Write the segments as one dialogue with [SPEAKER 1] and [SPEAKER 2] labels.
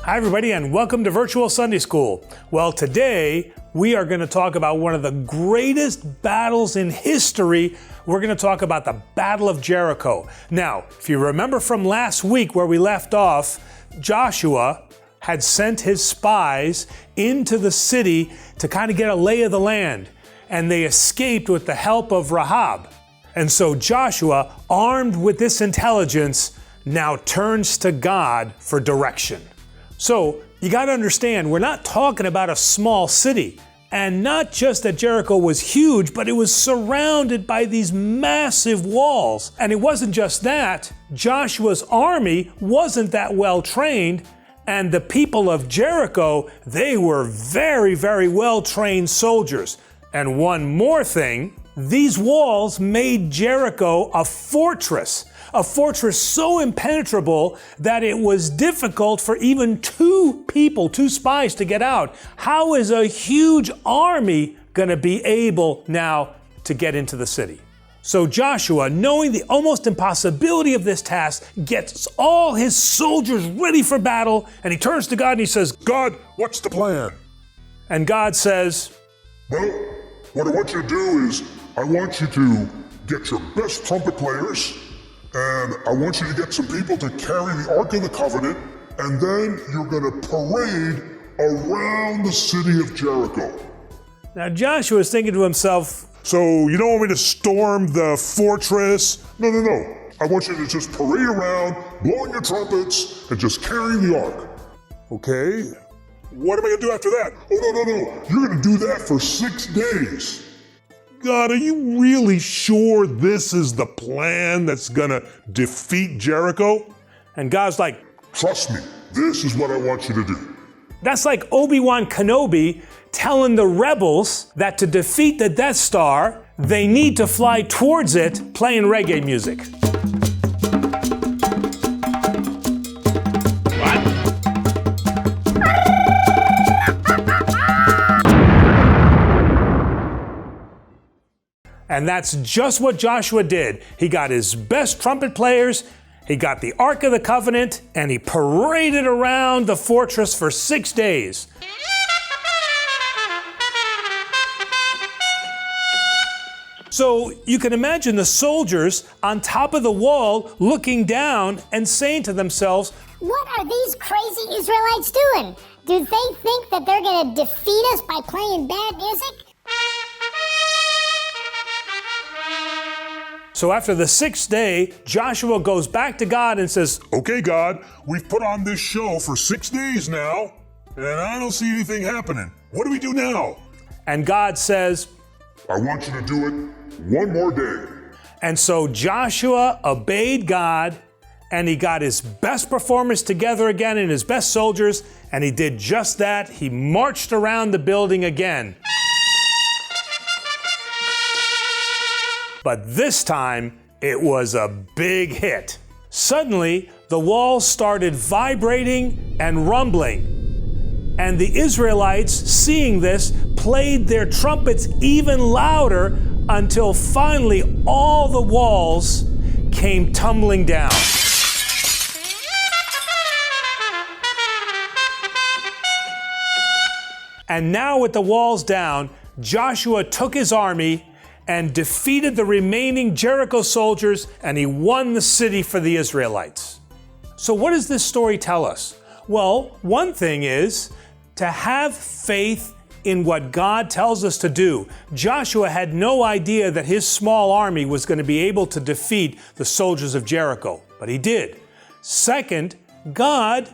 [SPEAKER 1] Hi everybody and welcome to Virtual Sunday School. Well, today we are going to talk about one of the greatest battles in history. We're going to talk about the Battle of Jericho. Now, if you remember from last week where we left off, Joshua had sent his spies into the city to kind of get a lay of the land, and they escaped with the help of Rahab. And so Joshua, armed with this intelligence, now turns to God for direction. So you got to understand, we're not talking about a small city. And not just that Jericho was huge, but it was surrounded by these massive walls. And it wasn't just that. Joshua's army wasn't that well trained. And the people of Jericho, they were very, very well trained soldiers. And one more thing, these walls made Jericho a fortress so impenetrable that it was difficult for even two spies to get out. How is a huge army going to be able now to get into the city? So Joshua, knowing the almost impossibility of this task, gets all his soldiers ready for battle, and he turns to God and he says,
[SPEAKER 2] God, what's the plan?
[SPEAKER 1] And God says,
[SPEAKER 2] well, what I want you to do is, I want you to get your best trumpet players, and I want you to get some people to carry the Ark of the Covenant, and then you're going to parade around the city of Jericho.
[SPEAKER 1] Now Joshua is thinking to himself,
[SPEAKER 2] so you don't want me to storm the fortress? No. I want you to just parade around, blowing your trumpets, and just carry the Ark. Okay? What am I going to do after that? Oh, no. You're going to do that for 6 days. God, are you really sure this is the plan that's gonna defeat Jericho?
[SPEAKER 1] And God's like,
[SPEAKER 2] trust me, this is what I want you to do.
[SPEAKER 1] That's like Obi-Wan Kenobi telling the rebels that to defeat the Death Star, they need to fly towards it playing reggae music. And that's just what Joshua did. He got his best trumpet players, he got the Ark of the Covenant, and he paraded around the fortress for 6 days. So you can imagine the soldiers on top of the wall looking down and saying to themselves,
[SPEAKER 3] what are these crazy Israelites doing? Do they think that they're going to defeat us by playing bad music?
[SPEAKER 1] So after the 6th day, Joshua goes back to God and says,
[SPEAKER 2] okay, God, we've put on this show for 6 days now, and I don't see anything happening. What do we do now?
[SPEAKER 1] And God says,
[SPEAKER 2] I want you to do it one more day.
[SPEAKER 1] And so Joshua obeyed God, and he got his best performers together again and his best soldiers, and he did just that. He marched around the building again. But this time, it was a big hit. Suddenly, the walls started vibrating and rumbling. And the Israelites, seeing this, played their trumpets even louder until finally all the walls came tumbling down. And now with the walls down, Joshua took his army and defeated the remaining Jericho soldiers, and he won the city for the Israelites. So what does this story tell us? Well, one thing is to have faith in what God tells us to do. Joshua had no idea that his small army was going to be able to defeat the soldiers of Jericho, but he did. Second, God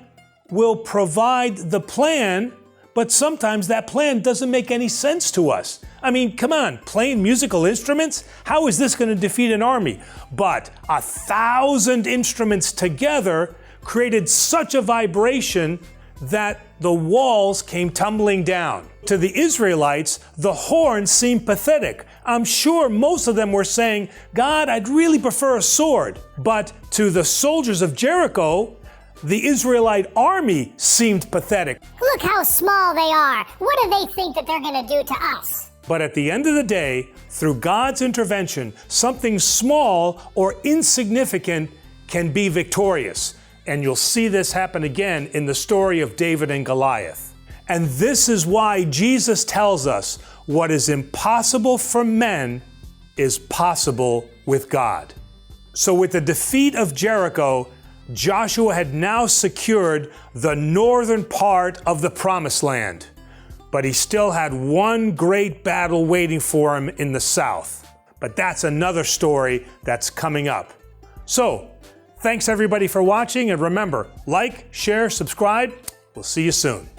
[SPEAKER 1] will provide the plan, but sometimes that plan doesn't make any sense to us. I mean, come on, playing musical instruments? How is this going to defeat an army? But 1,000 instruments together created such a vibration that the walls came tumbling down. To the Israelites, the horns seemed pathetic. I'm sure most of them were saying, God, I'd really prefer a sword. But to the soldiers of Jericho, the Israelite army seemed pathetic.
[SPEAKER 3] Look how small they are. What do they think that they're going to do to us?
[SPEAKER 1] But at the end of the day, through God's intervention, something small or insignificant can be victorious. And you'll see this happen again in the story of David and Goliath. And this is why Jesus tells us what is impossible for men is possible with God. So with the defeat of Jericho, Joshua had now secured the northern part of the Promised Land. But he still had one great battle waiting for him in the south. But that's another story that's coming up. So, thanks everybody for watching, and remember, like, share, subscribe. We'll see you soon.